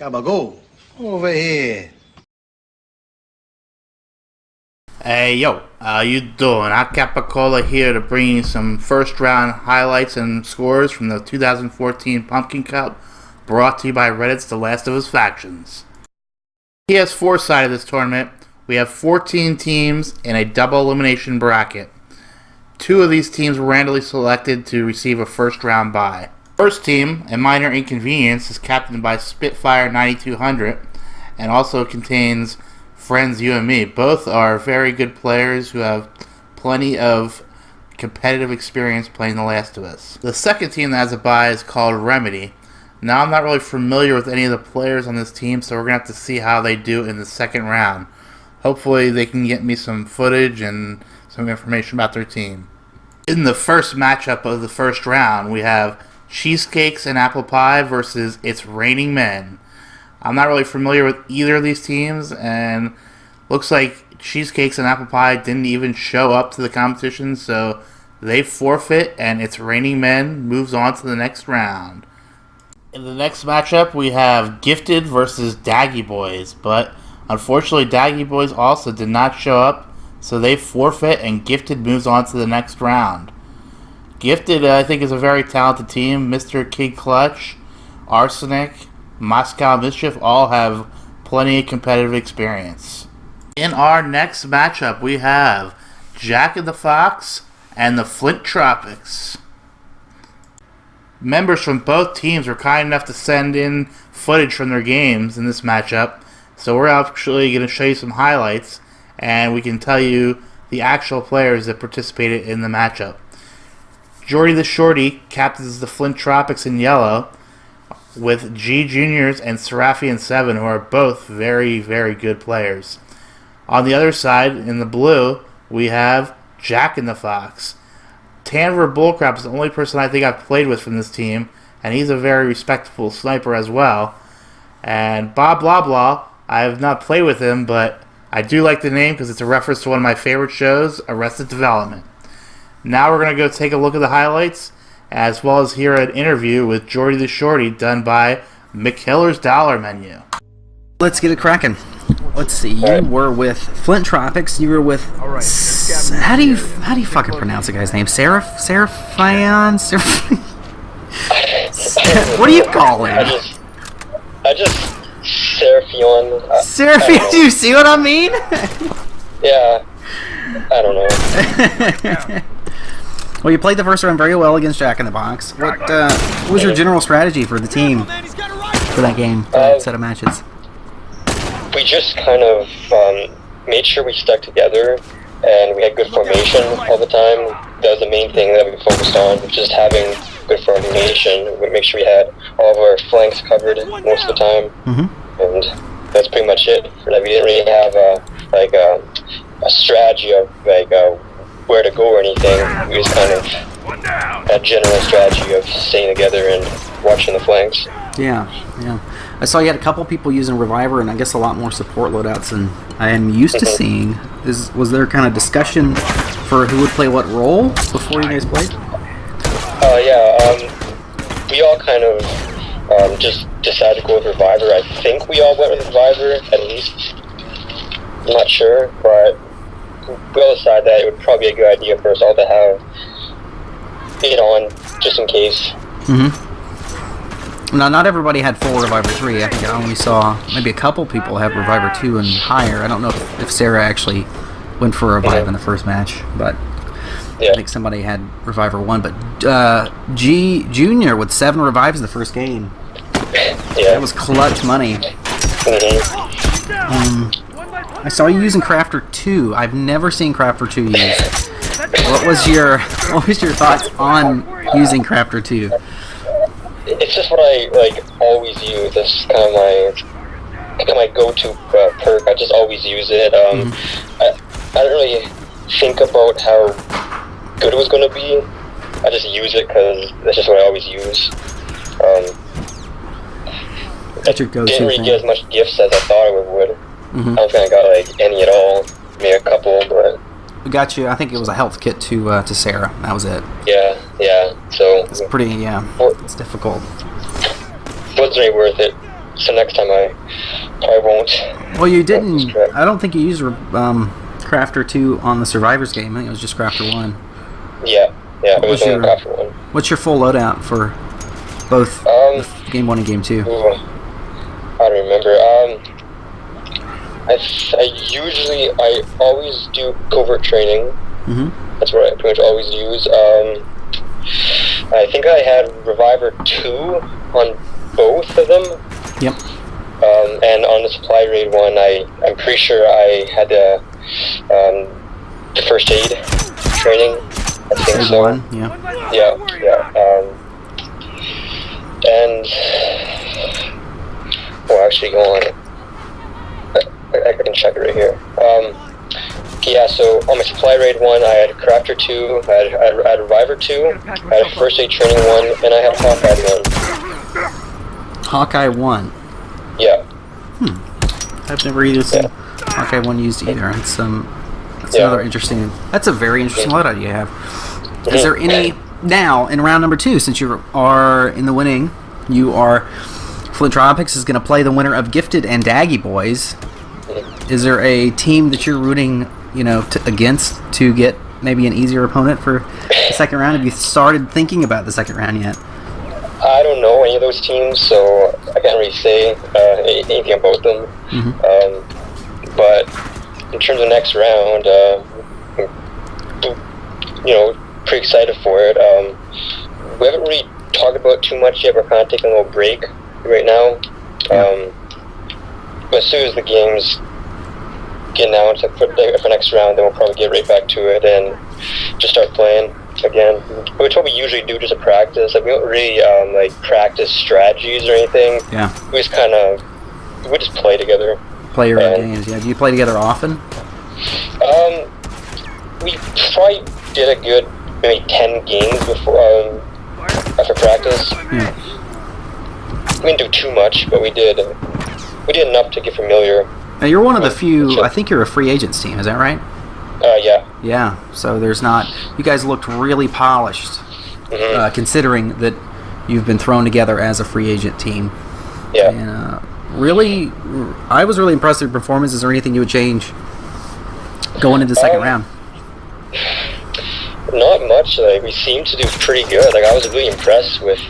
Gabago, over here. Hey yo, how you doing? Capicola here to bring you some first round highlights and scores from the 2014 Pumpkin Cup, brought to you by Reddit's thelastofusfactions. PS4 side of this tournament, we have 14 teams in a double elimination bracket. 2 of these teams were randomly selected to receive a first round bye. First team, A Minor Inconvenience, is captained by Spitfire 9200 and also contains Friends You and Me. Both are very good players who have plenty of competitive experience playing The Last of Us. The second team that has a bye is called Remedy. Now, I'm not really familiar with any of the players on this team, so we're going to have to see how they do in the second round. Hopefully they can get me some footage and some information about their team. In the first matchup of the first round, we have Cheesecakes and Apple Pie versus It's Raining Men. I'm not really familiar with either of these teams, and looks like Cheesecakes and Apple Pie didn't even show up to the competition, so they forfeit, and It's Raining Men moves on to the next round. In the next matchup, we have Gifted versus Daggy Boys, but unfortunately Daggy Boys also did not show up, so they forfeit, and Gifted moves on to the next round. Gifted, I think, is a very talented team. Mr. Kid Clutch, Arsenic, Moscow Mischief all have plenty of competitive experience. In our next matchup, we have Jack in the Fox and the Flint Tropics. Members from both teams were kind enough to send in footage from their games in this matchup, so we're actually going to show you some highlights, and we can tell you the actual players that participated in the matchup. Jorty The Shorty captains the Flint Tropics in yellow, with G Juniors and Seraphian 7, who are both very, very good players. On the other side, in the blue, we have Jack in the Fox. Tanvhir Bullcrap is the only person I think I've played with from this team, and he's a very respectable sniper as well. And Bob Blah Blah, I have not played with him, but I do like the name because it's a reference to one of my favorite shows, Arrested Development. Now we're going to go take a look at the highlights, as well as hear an interview with Jorty The Shorty done by McKillers Dollar Menu. Let's get it cracking. Let's see. You were with Flint Tropics. You were with. How do you fucking pronounce the guy's name? Seraphian? What do you call him? I just Seraphion. Seraphion. Do you see what I mean? Yeah. I don't know. Well, you played the first round very well against Jack in the Box. What was your general strategy for the team for that game, for that set of matches? We just kind of made sure we stuck together, and we had good formation all the time. That was the main thing that we focused on, just having good formation. We make sure we had all of our flanks covered most of the time, and that's pretty much it. We didn't really have a strategy of where to go or anything. We just kind of had a general strategy of staying together and watching the flanks. Yeah. I saw you had a couple people using Reviver, and I guess a lot more support loadouts than I am used to seeing. Was there kind of discussion for who would play what role before you guys played? We all kind of just decided to go with Reviver. I think we all went with Reviver, at least. I'm not sure, but we all decided that it would probably be a good idea for us all to have it on, just in case. Now, not everybody had full Reviver 3. I think I only saw maybe a couple people have Reviver 2 and higher. I don't know if Sarah actually went for Revive in the first match, but I think somebody had Reviver 1. But G Junior with 7 revives in the first game. That was clutch money. I saw you using Crafter 2. I've never seen Crafter 2 used. What was your thoughts on using Crafter 2? It's just what I always use. That's kind of my go-to perk. I just always use it. I didn't really think about how good it was going to be. I just use it because that's just what I always use. That's your go-to didn't really thing. get as much gifts as I thought I would. I don't think I got any at all. Maybe a couple, but We got you. I think it was a health kit to Sarah. That was it. Yeah. So it's pretty. Yeah, it's difficult. Wasn't really worth it. So next time I won't. Well, you didn't. I don't think you used Crafter 2 on the Survivors game. I think it was just Crafter 1. Yeah, it was only Crafter 1. What's your full loadout for both Game 1 and Game 2? Ooh, I don't remember. I always do covert training. Mm-hmm. That's what I pretty much always use. I think I had Reviver 2 on both of them. Yep. And on the supply raid one, I'm pretty sure I had the first aid training. I think so. One, yeah. And actually, go on. I can check it right here. So on my supply raid one, I had Crafter 2, I had Reviver 2, I had first aid training 1, and I had Hawkeye 1. Hawkeye 1. Yeah. I've never either seen Hawkeye 1 used either. That's another interesting. That's a very interesting loadout you have. Is there any now in round number 2, since you are in the winning? You are Flintropics is going to play the winner of Gifted and Daggy Boys. Is there a team that you're rooting, against to get maybe an easier opponent for the second round? Have you started thinking about the second round yet? I don't know any of those teams, so I can't really say anything about them. Mm-hmm. But in terms of next round, pretty excited for it. We haven't really talked about too much yet. We're kind of taking a little break right now. But as soon as the games get announced for next round, then we'll probably get right back to it and just start playing again. Which what we usually do, just a practice. Like, we don't really practice strategies or anything. Yeah. We just play together. Play your own games. Yeah. Do you play together often? We probably did a good maybe 10 games before after practice. We didn't do too much, but we did enough to get familiar. Now, you're one of the few. I think you're a free agents team. Is that right? Yeah. Yeah. So there's not. You guys looked really polished, considering that you've been thrown together as a free agent team. Yeah. And really, I was really impressed with your performance. Is there anything you would change going into the second round? Not much. We seemed to do pretty good. I was really impressed with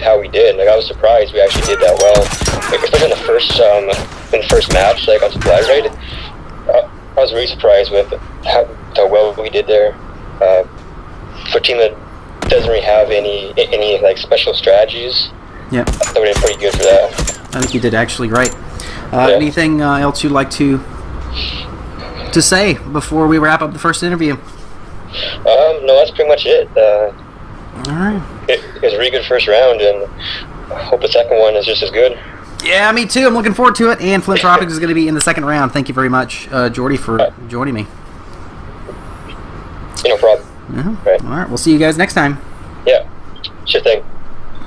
how we did. I was surprised we actually did that well. Especially in the first match, on supply raid, I was really surprised with how well we did there. For a team that doesn't really have any special strategies, I thought we did pretty good for that. I think you did actually great. Anything else you'd like to say before we wrap up the first interview? No, that's pretty much it. All right. It was a really good first round, and I hope the second one is just as good. Yeah, me too. I'm looking forward to it. And Flintropics is going to be in the second round. Thank you very much, Jorty, for joining me. No problem. Right. All right. We'll see you guys next time. Yeah. Sure thing.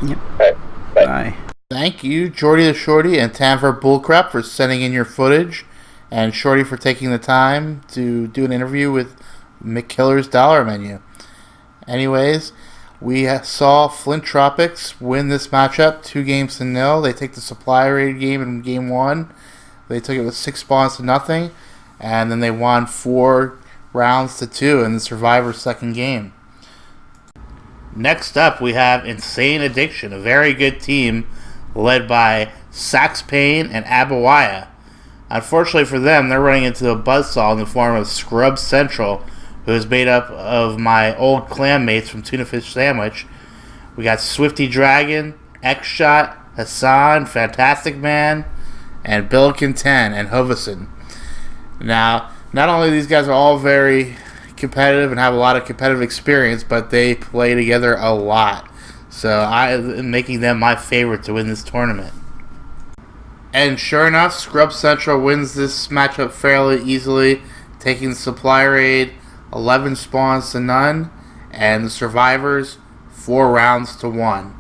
Yep. All right. Bye. Thank you, Jorty The Shorty and Tanvhir Bullcrap, for sending in your footage, and Shorty for taking the time to do an interview with McKillers Dollar Menu. Anyways, we saw Flintropics win this matchup 2-0. They take the supply raid game in game 1. They took it with 6 spawns to nothing, and then they won 4 rounds to 2 in the Survivor second game. Next up, we have Insane Addiction, a very good team led by Sax Payne and Abawaya. Unfortunately for them, they're running into a buzzsaw in the form of Scrub Central, who is made up of my old clan mates from Tuna Fish Sandwich. We got Swifty Dragon, X-Shot, Hassan, Fantastic Man, and Billiken 10 and Hovison. Now, not only these guys are all very competitive and have a lot of competitive experience, but they play together a lot. So I am making them my favorite to win this tournament. And sure enough, Scrub Central wins this matchup fairly easily, taking the supply raid 11 spawns to none, and the survivors 4 rounds to 1.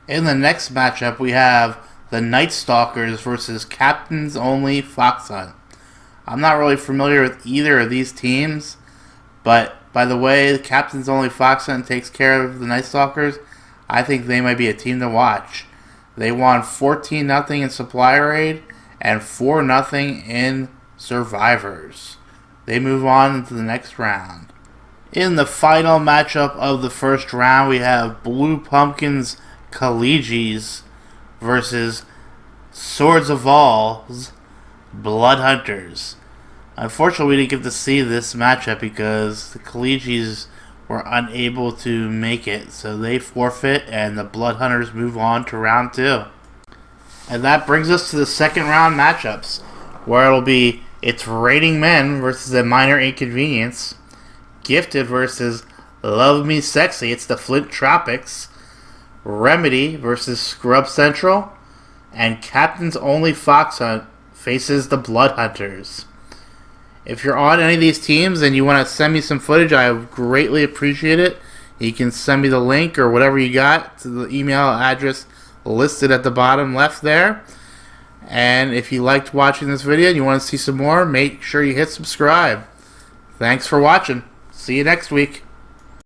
In the next matchup, we have the Night Stalkers versus Captains Only Fox Hunt. I'm not really familiar with either of these teams, but by the way the Captains Only Fox Hunt takes care of the Night Stalkers, I think they might be a team to watch. They won 14-0 in Supply Raid and 4-0 in Survivors. They move on into the next round. In the final matchup of the first round, we have Blue Pumpkins Collegies versus Swords of All's Blood Hunters. Unfortunately, we didn't get to see this matchup because the Collegies were unable to make it, so they forfeit and the Blood Hunters move on to round 2. And that brings us to the second round matchups, where it'll be It's Raiding Men versus A Minor Inconvenience, Gifted versus Love Me Sexy, it's the Flint Tropics, Remedy versus Scrub Central, and Captain's Only Fox Hunt faces the Blood Hunters. If you're on any of these teams and you want to send me some footage, I would greatly appreciate it. You can send me the link or whatever you got to the email address listed at the bottom left there. And if you liked watching this video and you want to see some more, make sure you hit subscribe. Thanks for watching. See you next week.